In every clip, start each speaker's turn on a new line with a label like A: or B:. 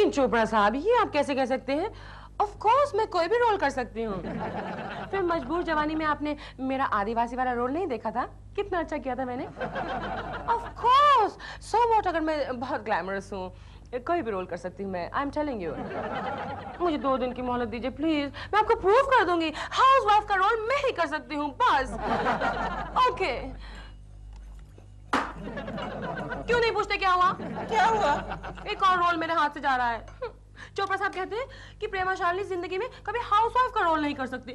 A: नहीं चोपड़ा साहब, ये आप कैसे कह सकते हैं? ऑफ कोर्स मैं कोई भी रोल कर सकती हूँ। फिर मजबूर जवानी में आपने मेरा आदिवासी वाला रोल नहीं देखा था? कितना अच्छा किया था मैंने। ऑफ कोर्स, सो व्हाट, अगर मैं बहुत ग्लैमरस हूँ, कोई भी रोल कर सकती हूँ मैं। I am telling you. मुझे 2 दिन की मोहलत दीजिए प्लीज, मैं आपको प्रूव कर दूंगी हाउस वाइफ का रोल मैं ही कर सकती हूँ, बस। ओके। क्यों नहीं पूछते क्या हुआ?
B: क्या हुआ?
A: एक और रोल मेरे हाथ से जा रहा है। चोपड़ा साहब कहते हैं कि प्रेमा शालिनी जिंदगी में कभी हाउसवाइफ का रोल नहीं कर सकती।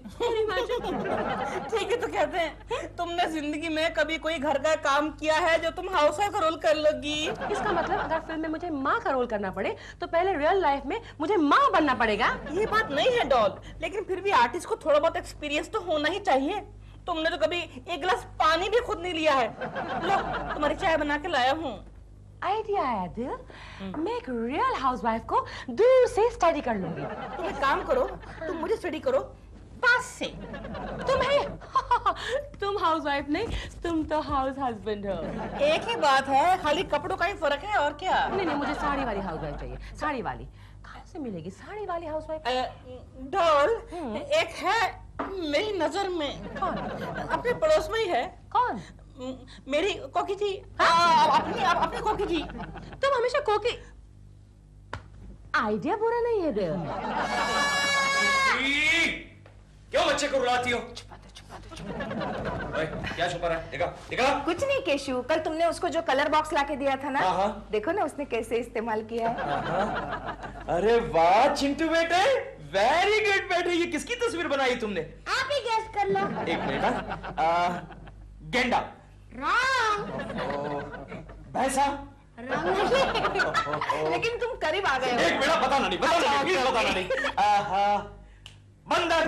B: ठीक है, तो कहते हैं तुमने जिंदगी में कभी कोई घर का काम किया है जो तुम हाउसवाइफ का रोल कर लोगी?
A: इसका मतलब अगर फिल्म में मुझे माँ का रोल करना पड़े तो पहले रियल लाइफ में मुझे माँ बनना पड़ेगा।
B: ये बात नहीं है डॉल, लेकिन फिर भी आर्टिस्ट को थोड़ा बहुत एक्सपीरियंस तो होना ही चाहिए। तुमने तो कभी एक गिलास पानी भी खुद नहीं लिया है। लो, तुम्हारी चाय बना के लाया हूँ।
A: आइडिया है दिल, मैं एक रियल हाउसवाइफ को दूर से स्टडी कर लूंगी।
B: तुम एक काम करो, तुम मुझे स्टडी करो पास से।
A: तुम हाउसवाइफ नहीं, तुम तो हाउस हस्बैंड हो।
B: एक ही बात है, खाली कपड़ों का ही फर्क है, और क्या?
A: नहीं, मुझे साड़ी वाली हाउसवाइफ चाहिए। साड़ी वाली कहाँ से मिलेगी साड़ी वाली हाउसवाइफ?
B: डॉल, एक है मेरी नजर में।
A: कौन?
B: अपने पड़ोस में ही है।
A: कौन?
B: मेरी कोकी जी। अपनी कोकी जी।
A: तुम हमेशा कोकी। आइडिया बुरा नहीं है दिल।
C: क्यों बच्चे को रुलाती हो?
A: छुपा दो।
C: क्या छुपा रहा है? देखा?
D: कुछ नहीं केशु, कल तुमने उसको जो कलर बॉक्स लाके दिया था ना,
C: हाँ।
D: देखो ना उसने कैसे इस्तेमाल किया है।
C: अरे वाह चिंटू बेटे, वेरी गुड बेटे। ये किसकी तस्वीर बनाई तुमने?
D: आप ही गैस कर लो।
C: एक मिनट। गेंडा। भैंसा।
D: लेकिन तुम करीब आ गए हो।
C: एक मिनट, बताना नहीं, बताना नहीं। बंदर।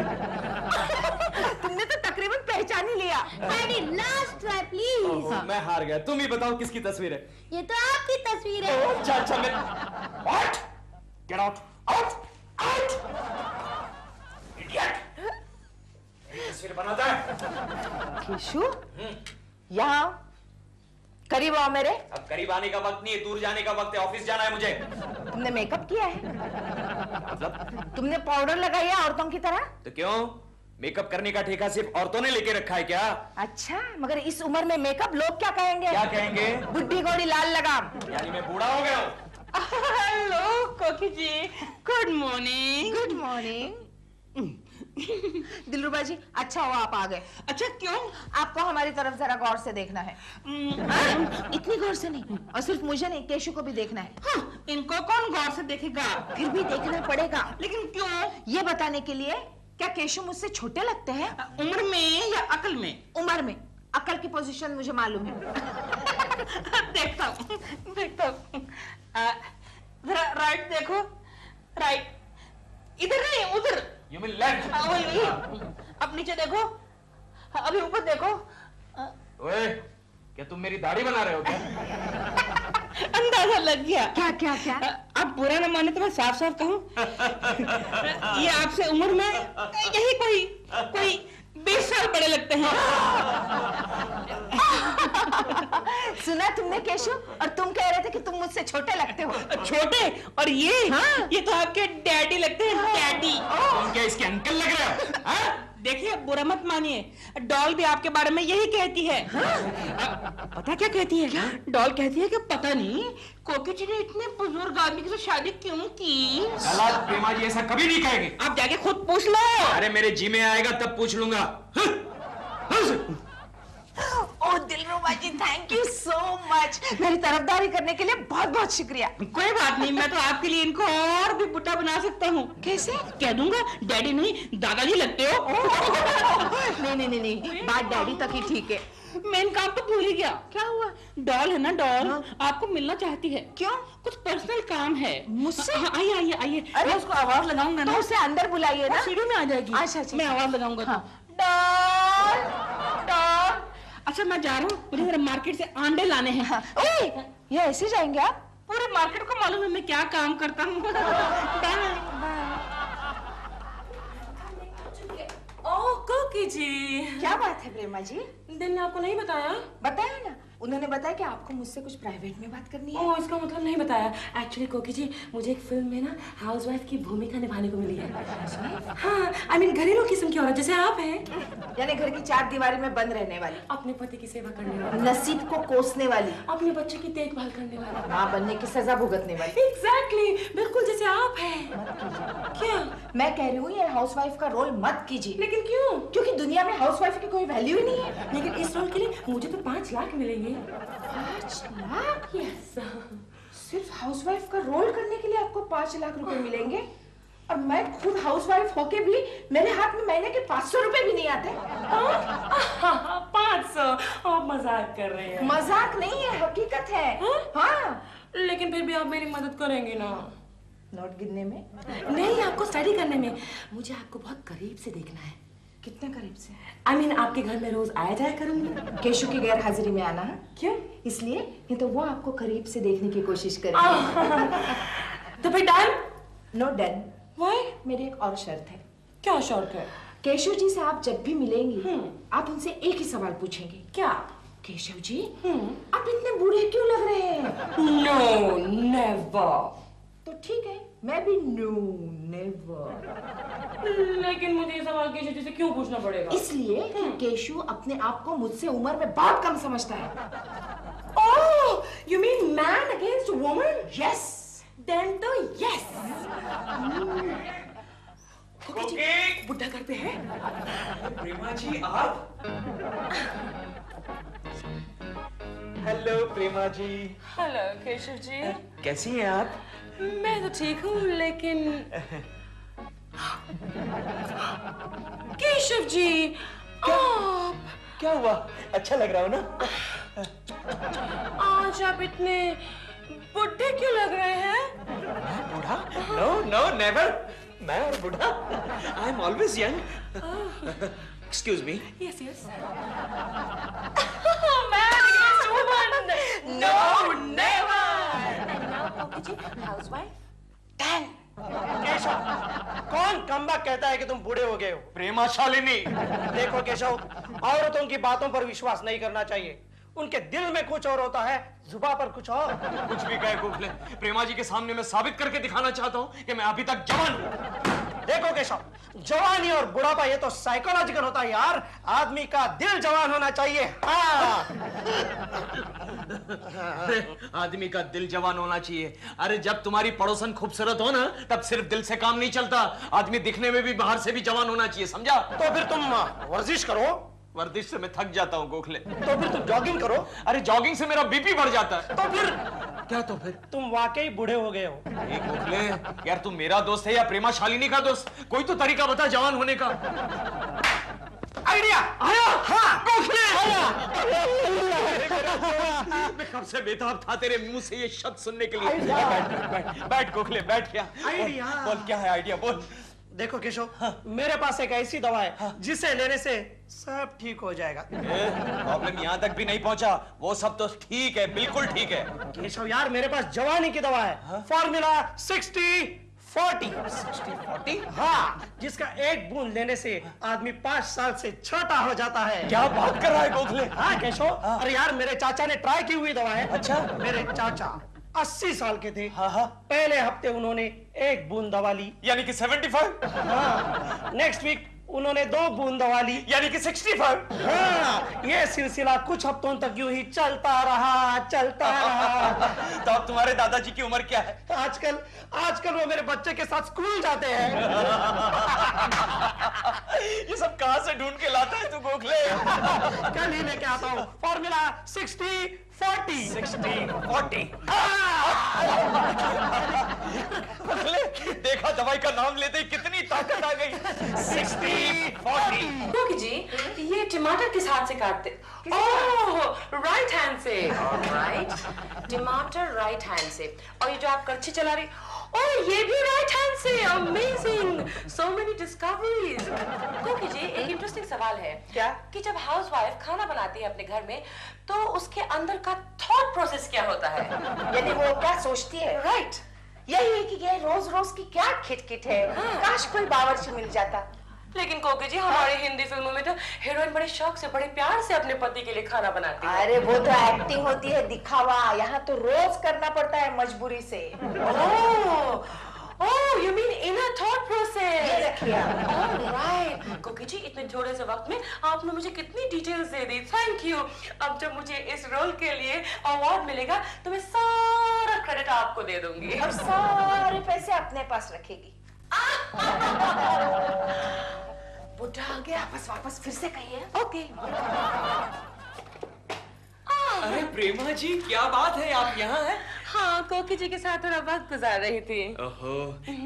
D: तुमने तो तकरीबन पहचान ही लिया।
E: Last try please.
C: मैं हार गया, तुम ही बताओ किसकी तस्वीर है?
E: ये तो आपकी तस्वीर है।
C: अच्छा मैं what? Get out, out idiot. तस्वीर बनाता है
D: केशु, यहाँ करीब आओ मेरे।
C: अब करीब आने का वक्त नहीं है, दूर जाने का वक्त है, ऑफिस जाना है मुझे।
D: तुमने मेकअप किया है?
C: मतलब?
D: तुमने पाउडर लगाई है औरतों की तरह?
C: तो क्यों, मेकअप करने का ठेका सिर्फ औरतों ने लेके रखा है क्या?
D: अच्छा, मगर इस उम्र में मेकअप लोग क्या कहेंगे?
C: क्या कहेंगे?
D: बुढ़ी घोड़ी लाल लगाम।
C: यानी मैं बूढ़ा हो गया हूँ।
B: Hello Koki ji, good morning.
D: Good morning. Dilruba ji, अच्छा हुआ आप आ गए।
B: अच्छा, क्यों?
D: आपको हमारी तरफ जरा गौर से देखना है। इतनी गौर से नहीं, और सिर्फ मुझे नहीं, केशु को भी देखना है।
B: हाँ, इनको कौन गौर से देखेगा?
D: फिर भी देखना पड़ेगा।
B: लेकिन क्यों?
D: ये बताने के लिए, क्या केशु मुझसे छोटे लगते हैं?
B: उम्र में या अकल में?
D: उम्र में। अकल की पोजीशन मुझे मालूम है।
B: देखता हूँ। जरा राइट देखो, राइट। इधर नहीं, उधर।
C: You mean left?
B: वही। अब नीचे देखो, अभी ऊपर देखो।
C: ओए, क्या तुम मेरी दाढ़ी बना रहे हो क्या?
B: अंदाजा लग गया।
D: क्या?
B: अब बुरा न माने तो मैं साफ साफ कहूँ, ये आपसे उम्र में यही कोई 20 साल बड़े लगते हैं।
D: सुना तुमने केशु? और तुम कह रहे थे कि तुम मुझसे छोटे लगते हो।
B: छोटे? और ये?
D: हाँ?
B: ये तो आपके डैडी लगते हैं, डैडी।
C: तुम क्या इसके अंकल लग रहे हो? हाँ?
B: देखिए, बुरा मत मानिए, डॉल भी आपके बारे में यही कहती है। पता क्या कहती है? डॉल कहती है कि पता नहीं कोकी जी ने इतने बुजुर्ग आदमी के साथ शादी क्यों की।
C: गलत, प्रेमा जी ऐसा कभी नहीं कहेंगे।
B: आप जाके खुद पूछ लो।
C: अरे मेरे जी में आएगा तब पूछ लूंगा।
D: ओ दिलरुबा जी, थैंक यू सो मच। मेरी तरफदारी करने के लिए बहुत बहुत शुक्रिया।
B: कोई बात नहीं, मैं तो आपके लिए इनको और भी बुढ़ा बना सकता हूँ।
D: कैसे?
B: कह दूंगा डैडी नहीं दादाजी लगते हो।
D: नहीं, बात डैडी तक ही ठीक है।
B: मेन काम तो भूल ही गया।
D: क्या हुआ?
B: डॉल है ना, डॉल आपको मिलना चाहती है।
D: क्यों?
B: कुछ पर्सनल काम है
D: मुझसे?
B: आइए।
D: अरे,
B: मैं उसको आवाज लगाऊंगा ना,
D: तो उसे अंदर बुलाइए ना।
B: सीढ़ी में आ जाएगी।
D: अच्छा।
B: मैं आवाज लगाऊंगा।
D: डॉल।
B: अच्छा, मैं जा रहा हूँ, मुझे जरा मार्केट से अंडे लाने हैं।
D: ओए, ये ऐसे जाएंगे आप?
B: पूरे मार्केट को मालूम है मैं क्या काम करता हूँ।
A: ओह कोकी जी,
D: क्या बात है प्रेमा जी?
A: दिन ने आपको नहीं बताया?
D: बताया ना, उन्होंने बताया कि आपको मुझसे कुछ प्राइवेट में बात करनी है।
A: ओह, इसका मतलब नहीं बताया। एक्चुअली कोकी जी, मुझे एक फिल्म में ना हाउसवाइफ की भूमिका निभाने को मिली है। हाँ, आई मीन घरेलू किस्म की औरत जैसे आप हैं।
D: यानी घर की चार दीवारी में बंद रहने वाली,
A: अपने पति की सेवा करने वाली,
D: नसीब को कोसने वाली,
A: अपने बच्चे की देखभाल करने वाली,
D: माँ बनने की सजा भुगतने वाली।
A: एग्जैक्टली, बिल्कुल जैसे आप हैं। क्या?
D: मैं कह रही हूँ ये हाउसवाइफ का रोल मत कीजिए।
A: लेकिन क्यों?
D: क्योंकि दुनिया में हाउसवाइफ की कोई वैल्यू ही नहीं है।
A: लेकिन इस रोल के लिए मुझे तो 5 लाख मिलेंगे।
D: 5 लाख?
A: यस।
D: सिर्फ हाउसवाइफ का रोल करने के लिए आपको 5 लाख रुपए मिलेंगे? और मैं खुद हाउसवाइफ होके भी मेरे हाथ में महीने के 500 रुपए भी नहीं आते।
A: 500? आप मजाक कर रहे हैं।
D: मजाक नहीं है, हकीकत है। हाँ।
A: लेकिन फिर भी आप मेरी मदद करेंगे ना?
D: नोट गिनने में?
A: नहीं, आपको स्टडी करने में। मुझे आपको बहुत करीब से देखना है।
D: कितना करीब से?
A: आई मीन आपके घर में रोज आया जाया करूंगी।
D: केशु की गैर हाजिरी में आना है।
A: क्यों?
D: इसलिए नहीं तो वो आपको करीब से देखने की कोशिश करेगी।
A: तो फिर डन?
D: No done.
A: व्हाई?
D: मेरी एक और शर्त है।
A: क्या शर्त है?
D: केशव जी से आप जब भी मिलेंगी आप उनसे एक ही सवाल पूछेंगे।
A: क्या?
D: केशव जी, आप इतने बूढ़े क्यों लग रहे हैं?
A: No, never.
D: तो ठीक है, मैं भी नो नेवर।
A: लेकिन मुझे ये सवाल केशव जी से क्यों पूछना पड़ेगा?
D: इसलिए कि केशु अपने आप को मुझसे उम्र में बहुत कम समझता है।
A: Oh, you mean man against woman?
D: Yes.
A: Then तो यस।
C: कोकी!
A: बुड्ढा घर पे है?
C: प्रेमा जी आप? हेलो प्रेमा जी।
A: हेलो केशव जी।
C: कैसी हैं आप?
A: मैं तो ठीक हूँ, लेकिन केशव जी आप
C: क्या हुआ? अच्छा लग रहा हो ना?
A: आज आप इतने बुढ़े क्यों लग रहे हैं?
C: बूढ़ा? No no never. मैं और बूढ़ा? I am always young. Excuse me.
A: Yes yes. Man against woman, no never. And now Koki ji, housewife?
C: Done. Keshav, कौन कमबख्त कहता है कि तुम बूढ़े हो गए हो? प्रेमा शालिनी। देखो केशव, औरतों की बातों पर विश्वास नहीं करना चाहिए। उनके दिल में कुछ और होता है, जुबान पर कुछ और।
F: कुछ भी कहे गोखले, प्रेमा जी के सामने मैं साबित करके दिखाना चाहता हूँ कि मैं अभी तक जवान हूँ।
C: देखो केशव, जवानी और बुढ़ापा ये तो साइकोलॉजिकल होता है यार। आदमी का दिल जवान होना चाहिए। हाँ।
F: आदमी का दिल जवान होना चाहिए। अरे जब तुम्हारी पड़ोसन खूबसूरत हो ना, तब सिर्फ दिल से काम नहीं चलता, आदमी दिखने में भी बाहर से भी जवान होना चाहिए, समझा?
C: तो फिर तुम वर्जिश करो।
F: वर्जिश से मैं थक जाता हूँ गोखले।
C: तो फिर तुम जॉगिंग करो।
F: अरे जॉगिंग से मेरा बीपी बढ़ जाता है।
C: तो फिर
F: क्या? तो फिर
C: तुम वाकई बूढ़े हो गए हो।
F: गोखले यार, तू मेरा दोस्त है या प्रेमा शालिनी का दोस्त? कोई तो तरीका बता जवान होने का।
C: आइडिया आया। हाँ
F: गोखले आया। मैं कब से बेताब था तेरे मुंह से ये शब्द सुनने के लिए। बैठ गोखले, बैठ। क्या
C: आइडिया?
F: बोल, क्या है आइडिया? बोल।
C: देखो केशव, मेरे पास एक ऐसी दवा है जिसे लेने से सब ठीक हो जाएगा।
F: प्रॉब्लम यहाँ तक भी नहीं पहुंचा, वो सब तो ठीक है, बिल्कुल ठीक है।
C: केशव यार, मेरे पास जवानी की दवा है। फॉर्मूला 60-40।
F: 60-40?
C: हाँ, जिसका एक बूंद लेने से आदमी 5 साल से छोटा हो जाता है।
F: क्या बात कर रहा है गोखले?
C: हाँ केशव, अरे यार मेरे चाचा ने ट्राई की हुई दवा है।
F: अच्छा?
C: मेरे चाचा 80 साल के थे।
F: हाँ हाँ।
C: पहले हफ्ते उन्होंने एक बूंद दवा ली,
F: यानी कि 75?
C: हाँ। नेक्स्ट वीक उन्होंने 2 बूंद दवा ली,
F: यानी कि 65?
C: हाँ। ये सिलसिला कुछ हफ्तों तक यूं ही चलता रहा।
F: तो अब तुम्हारे दादाजी की उम्र क्या है?
C: आजकल वो मेरे बच्चे के साथ स्कूल जाते हैं।
F: ये सब कहां से ढूंढ के लाता है तू गोखले?
C: कल ही लेके आता हूँ। फॉर्मूला 60-40।
F: 60-40। गोखले, देखा दवाई का नाम लेते ही कितनी ताकत आ गई। 60-40।
A: कोकी जी, ये टमाटर किस हाथ से काटते? ओह, राइट हैंड से। ऑलराइट, टमाटर राइट हैंड से। और ये जो आप करछी चला रही, ओह ये भी राइट हैंड से। Amazing, so many discoveries. कोकी जी, एक इंटरेस्टिंग सवाल है।
C: क्या?
A: कि जब हाउसवाइफ खाना बनाती है अपने घर में, तो उसके अंदर का थॉट प्रोसेस क्या होता है?
D: यानी वो क्या सोचती है?
A: राइट।
D: यही है कि ये रोज रोज की क्या खिटखिट है। काश कोई बावर्ची मिल जाता।
A: लेकिन कोकी जी हमारी हिंदी फिल्मों में तो हीरोइन बड़े शौक से बड़े प्यार से अपने पति के लिए खाना बनाती है।
D: अरे वो तो एक्टिंग होती है, दिखावा। यहाँ तो रोज करना पड़ता है मजबूरी से।
A: Oh, you mean inner thought process?
D: ये रखिए आप।
A: Alright. कोकी जी इतने थोड़े से वक्त में आपने मुझे कितनी details they the. Thank you. अब जब मुझे इस रोल के लिए अवार्ड मिलेगा तो मैं सारा क्रेडिट आपको दे दूंगी।
D: और सारे पैसे अपने पास रखेगी। बुढ़ा आ गया, वापस फिर से कहिए।
A: ओके।
F: अरे प्रेमा जी क्या बात है, आप यहाँ हैं?
A: हाँ, कोकी जी के साथ थोड़ा वक्त गुजार रही थी।
F: ओहो,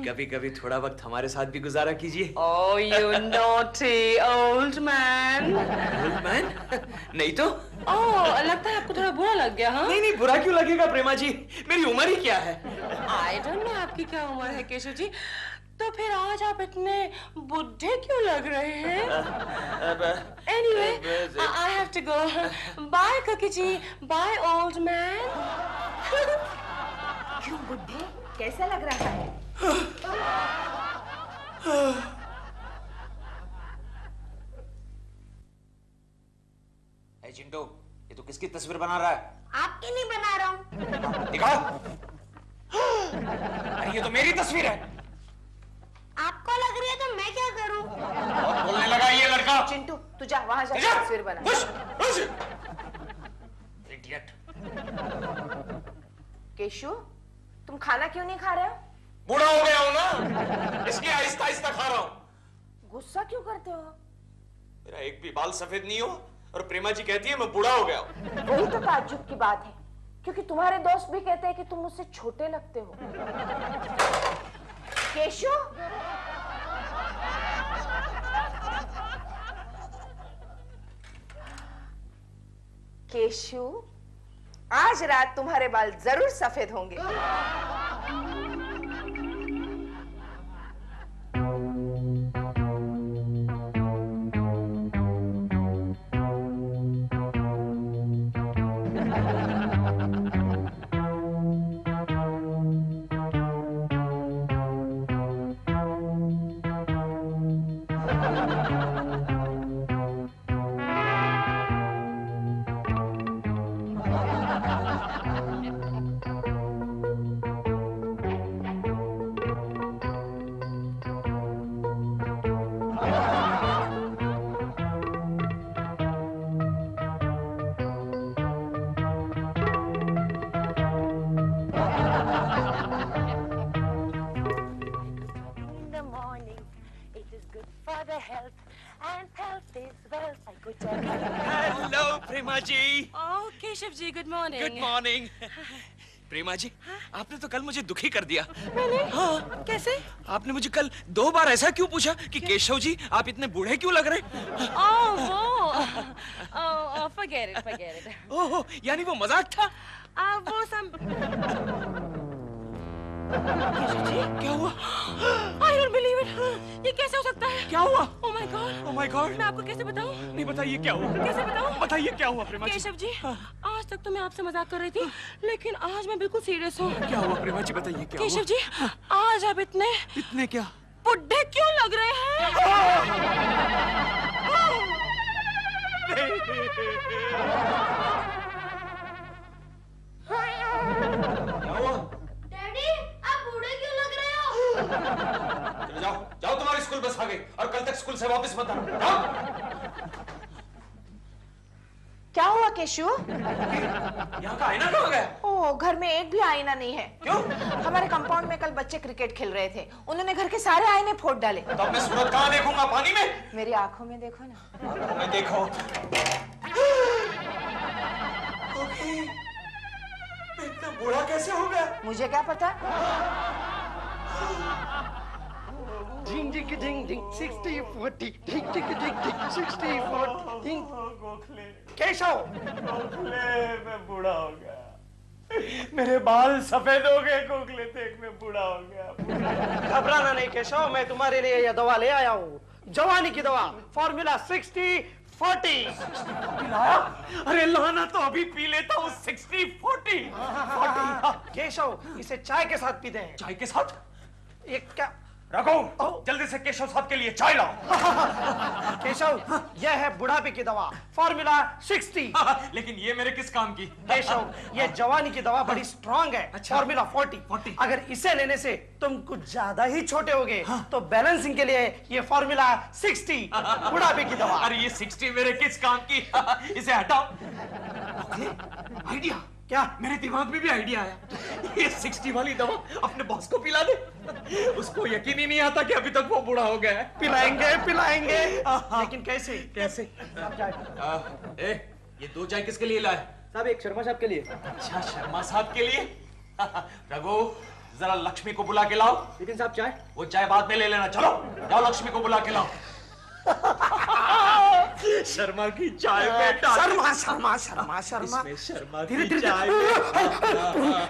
F: कभी कभी थोड़ा वक्त हमारे साथ भी गुजारा कीजिए।
A: Oh, you naughty old man.
F: Old man? नहीं तो?
A: Oh, लगता है आपको थोड़ा बुरा लग गया, हाँ?
F: नहीं बुरा क्यों लगेगा प्रेमा जी, मेरी उम्र ही क्या है?
A: I don't know आपकी क्या उम्र है केशव जी। तो फिर आज आप इतने बुढ़े क्यों लग रहे हैं? Anyway, I have to go. Bye कोकी जी. Bye old man.
D: क्यों बुढ़े? कैसा लग रहा है?
F: ए चिंटू, ये तो किसकी तस्वीर बना रहा है?
E: आपकी नहीं बना रहा हूँ।
F: दिखा। अरे ये तो मेरी तस्वीर है।
E: आपको लग रही है तो मैं क्या करूँ?
F: बहुत बोलने लगा ये लड़का।
D: चिंटू, तू जा वहां जा तस्वीर बना।
F: इडियट।
D: केशु, तुम खाना क्यों नहीं खा रहे हो?
F: बूढ़ा हो गया हूं ना, इसलिए आहिस्ता आहिस्ता खा रहा हूं।
D: गुस्सा क्यों करते हो?
F: मेरा एक भी बाल सफेद नहीं हो और प्रेमा जी कहती है मैं बूढ़ा हो गया हूं।
D: वही तो ताज्जुब की बात है, क्योंकि तुम्हारे दोस्त भी कहते हैं कि तुम मुझसे छोटे लगते हो। केशु, केशु, आज रात तुम्हारे बाल जरूर सफेद होंगे।
F: Hello Prema ji.
A: Oh, Keshav ji, good morning.
F: Good morning. Prema ji, आपने तो कल मुझे दुखी कर दिया।
A: मैंने?
F: हाँ।
A: कैसे?
F: आपने मुझे कल 2 बार ऐसा क्यों पूछा कि केशव जी आप इतने बूढ़े क्यों लग रहे?
A: forget it.
F: ओह, यानी वो मजाक था?
A: वो सब
F: क्या हुआ?
A: I don't believe it. ये कैसे हो सकता है?
F: क्या हुआ?
A: Oh my God.
F: Oh my God.
A: मैं आपको कैसे बताऊं?
F: नहीं बताइए क्या हुआ?
A: कैसे बताऊं?
F: बताइए क्या हुआ प्रेमा जी?
A: केशव जी, आज तक तो मैं आपसे मजाक कर रही थी, लेकिन आज मैं बिल्कुल सीरियस हूँ।
F: क्या हुआ प्रेमा जी, बताइए क्या
A: केशव
F: हुआ?
A: जी, आज आप
F: इतने क्या?
A: बुढ़े क्यों लग रहे हैं?
F: क्या हुआ?
E: डैडी, आप बूढ़े क्यों लग रहे हो?
F: चले जाओ तुम्हारी स्कूल बस आ गई और कल तक स्कूल से वापस मत आना।
D: क्या हुआ केशु?
F: यहाँ का आईना कहाँ गया?
D: ओ, घर में एक भी आईना नहीं है।
F: क्यों?
D: हमारे कंपाउंड में कल बच्चे क्रिकेट खेल रहे थे, उन्होंने घर के सारे आईने फोड़ डाले।
F: तो अब मैं सूरज कहाँ देखूंगा, पानी में?
D: मेरी आंखों में देखो ना।
F: आंखों में देखो। इतना बूढ़ा कैसे हो गया?
D: मुझे क्या पता?
C: Ding ding ding ding 60-40 ding ding ding ding 60-40 ding Keshav,
F: मैं बूढ़ा हो गया, मेरे बाल सफेद हो गए, गोखले देख मैं बूढ़ा हो गया।
C: घबराना नहीं केशव, मैं तुम्हारे लिए यह दवा ले आया हूँ, जवानी की दवा, फॉर्मूला 60-40।
F: अरे लाना तो अभी पी लेता हूँ 60-40।
C: केशव, इसे चाय के साथ पीते हैं।
F: चाय के साथ?
C: ये क्या?
F: रघु, जल्दी से केशव साहब के लिए चाय लाओ।
C: केशव, यह है बुढ़ापे की दवा, फॉर्मूला 60।
F: लेकिन ये मेरे किस काम की?
C: केशव, ये जवानी की दवा बड़ी स्ट्रांग है,
F: अच्छा।
C: फॉर्मूला 40। अगर इसे लेने से तुम कुछ ज्यादा ही छोटे होगे, तो बैलेंसिंग के लिए ये फॉर्मूला 60, बुढ़ापे की दवा।
F: अरे ये 60 मेरे किस काम की? इसे हटाओ। आइडिया क्या? मेरे दिमाग में भी आइडिया आया। ये 60 वाली दवा अपने बॉस को पिला दे। उसको यकीन ही नहीं आता कि अभी तक वो बूढ़ा हो गया है।
C: पिलाएंगे लेकिन कैसे?
F: ये 2 चाय किसके लिए लाए?
C: साहब, एक शर्मा साहब के लिए।
F: अच्छा, शर्मा साहब के लिए। रघु, जरा लक्ष्मी को बुला के लाओ।
C: लेकिन साहब चाय?
F: वो चाय बाद में ले लेना। चलो जाओ, लक्ष्मी को बुला के लाओ। शर्मा की चाय में
C: शर्मा
F: इसमें शर्मा
C: धीरे
F: की
C: धीरे
F: चाय में।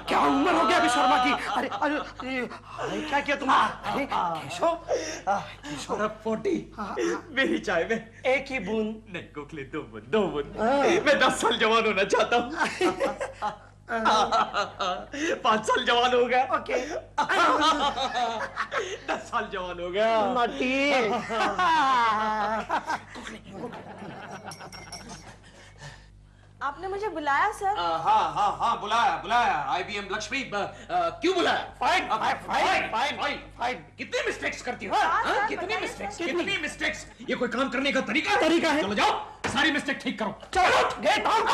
C: क्या उम्र हो गया अभी शर्मा की? अरे क्या किया तुम? अरे केशव,
F: 40 मेरी चाय में
C: एक ही बूंद।
F: नहीं गोखले, 2 बूंद। मैं 10 साल जवान होना चाहता हूँ। 5 साल जवान हो गया।
C: ओके।
F: 10 साल जवान हो गया।
D: आपने मुझे बुलाया सर?
F: हाँ बुलाया। IBM लक्ष्मी। क्यों बुलाया? फाइन। कितनी मिस्टेक्स करती हो? कितनी मिस्टेक्स? ये कोई काम करने का तरीका है? चलो जाओ, सारी मिस्टेक ठीक करो।
C: चलो गेट आउट।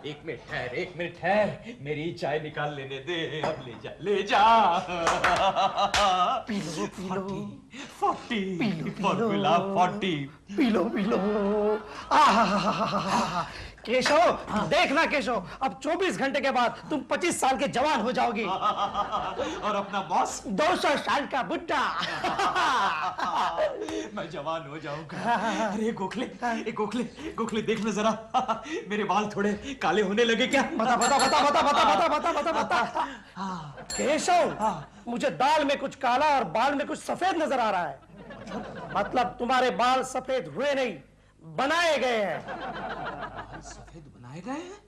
F: एक मिनट ठहर, मेरी चाय निकाल लेने दे। अब ले जा।
C: P low.
F: 40 formula 40।
C: P low. Keshav, देखना केशव, अब 24 घंटे के बाद तुम 25 साल के जवान हो जाओगे।
F: और अपना बॉस
C: 200 साल का बुड्ढा।
F: मैं जवान हो जाऊंगा। अरे गोखले देखना जरा, मेरे बाल थोड़े काले होने लगे क्या?
C: बता। केशव, मुझे दाल में कुछ काला और बाल में कुछ सफेद नजर आ रहा है। मतलब तुम्हारे बाल सफेद हुए नहीं, बनाए गए हैं।
F: सफेद बनाए गए हैं?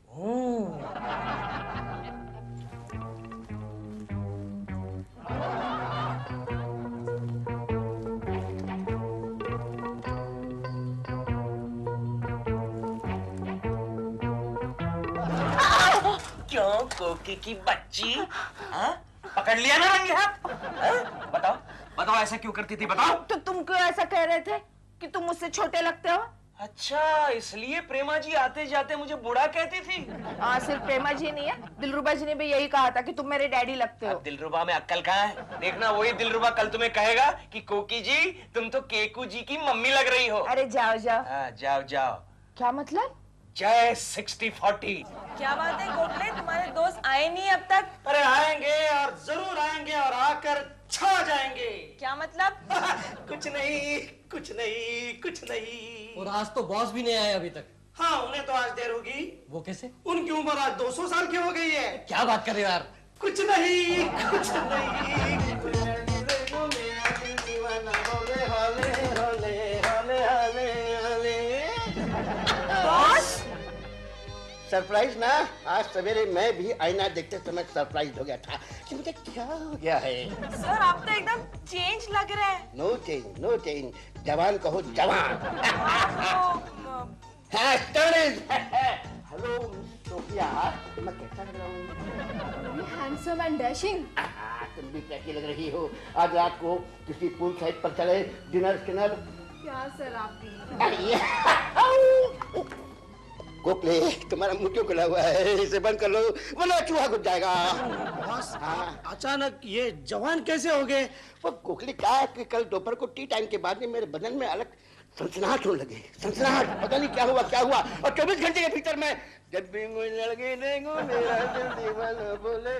G: क्यों कोकी की बच्ची? हाँ? पकड़ लिया ना रंगे हाथ? बताओ ऐसा क्यों करती थी? बताओ।
D: तो तुम क्यों ऐसा कह रहे थे कि तुम मुझसे छोटे लगते हो?
G: अच्छा, इसलिए प्रेमा जी आते जाते मुझे बूढ़ा कहती थी?
D: हाँ, सिर्फ प्रेमा जी नहीं है, दिलरुबा जी ने भी यही कहा था कि तुम मेरे डैडी लगते हो।
G: दिलरुबा में अक्ल कहाँ है? देखना वही दिलरुबा कल तुम्हें कहेगा कि कोकी जी तुम तो केकू जी की मम्मी लग रही हो।
D: अरे जाओ।
G: जाओ।
D: क्या मतलब?
G: जय 60-40।
H: क्या बात है गोखले, तुम्हारे दोस्त आए नहीं अब तक?
C: अरे आएंगे, और जरूर आएंगे, और आकर छा जाएंगे।
H: क्या मतलब?
C: कुछ नहीं।
I: और आज तो बॉस भी नहीं आए अभी तक।
C: हाँ, उन्हें तो आज देर होगी।
I: वो कैसे?
C: उनकी उम्र आज 200 साल की हो गई है।
I: क्या बात कर रहे हो यार?
C: कुछ नहीं।
J: सरप्राइज ना, आज सवेरे मैं भी आईना देखते समय सरप्राइज हो गया था कि मुझे क्या हो गया है।
H: सर आप तो एकदम चेंज लग रहे हैं।
J: नो चेंज, जवान कहो जवान। हेलो सोफिया, मैं कैसा लग रहा हूँ?
D: Handsome and dashing.
J: तुम भी कैसी लग रही हो? आज रात को किसी पूल साइड पर चले, डिनर।
D: क्या सर आप भी?
J: कोकले, तुम्हारा मुंह क्यों खुला हुआ है? इसे बंद कर लो वरना चूहा घुस जाएगा।
C: बॉस, अचानक ये जवान कैसे हो गए?
J: वो कोकले क्या है कि कल दोपहर को टी टाइम के बाद में मेरे बदन में अलग सनसनाहट होने लगे। पता नहीं क्या हुआ। और 24 घंटे के भीतर में जब भी मुझे लगे देखो मेरा दिल दीवाना बोले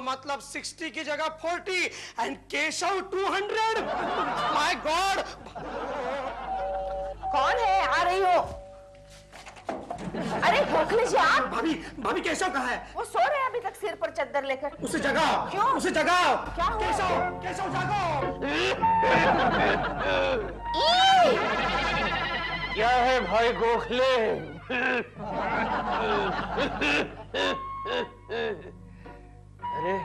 C: मतलब 60 की जगह 40 एंड केशव 200। My God.
D: कौन है? आ रही हो? अरे गोखले जी आप?
C: भाभी केशव कहाँ है?
D: वो सो रहे हैं अभी तक सिर पर चद्दर लेकर।
C: उसे जगाओ।
D: क्यों?
C: उसे जगाओ।
D: क्या हुआ?
C: केशव जागो।
J: क्या है
F: भाई गोखले। अरे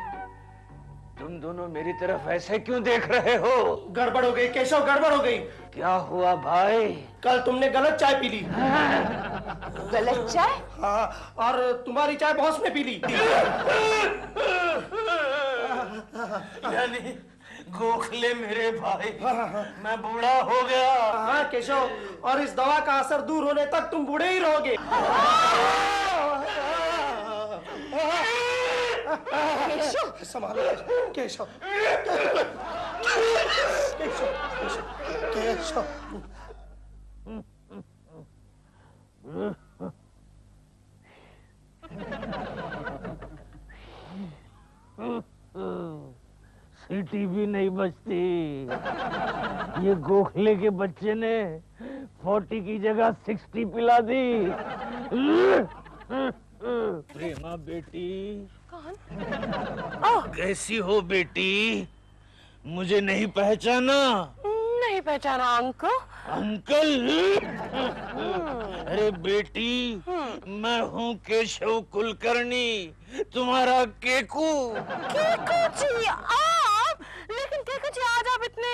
F: तुम दोनों मेरी तरफ ऐसे क्यों देख रहे हो?
C: गड़बड़ हो गई केशव, गड़बड़ हो गई।
F: क्या हुआ भाई?
C: कल तुमने गलत चाय पी ली।
D: गलत चाय?
C: हाँ, और तुम्हारी चाय बॉस ने पी ली।
F: यानी गोखले मेरे भाई, मैं बूढ़ा हो गया।
C: हाँ केशव, और इस दवा का असर दूर होने तक तुम बूढ़े ही रहोगे। केशव, संभालो केशव, केशव, केशव।
F: सीटी भी नहीं बचती। ये गोखले के बच्चे ने 40 की जगह 60 पिला दी। प्रेमा बेटी।
A: कौन?
F: कैसी हो बेटी? मुझे नहीं पहचाना?
A: नहीं पहचाना अंकल।
F: अंकल? अरे बेटी, मैं हूँ केशव कुलकर्णी, तुम्हारा केकू।
A: केकू जी आप? लेकिन केकू जी आज आप इतने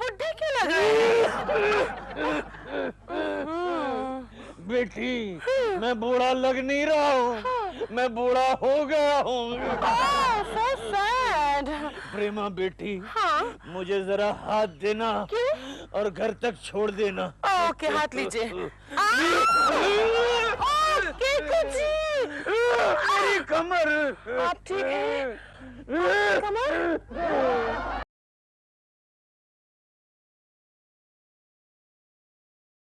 A: बुढ़े क्यों लग रहे हैं?
F: बेटी, मैं बूढ़ा लग नहीं रहा हूँ, मैं बूढ़ा हो गया हूँ।
A: so sad.
F: प्रेमा बेटी,
A: हाँ?
F: मुझे जरा हाथ देना।
A: क्यों?
F: और घर तक छोड़ देना।
A: ओके, हाथ लीजिए। केकू जी,
F: मेरी कमर।
A: आप ठीक हैं? कमर?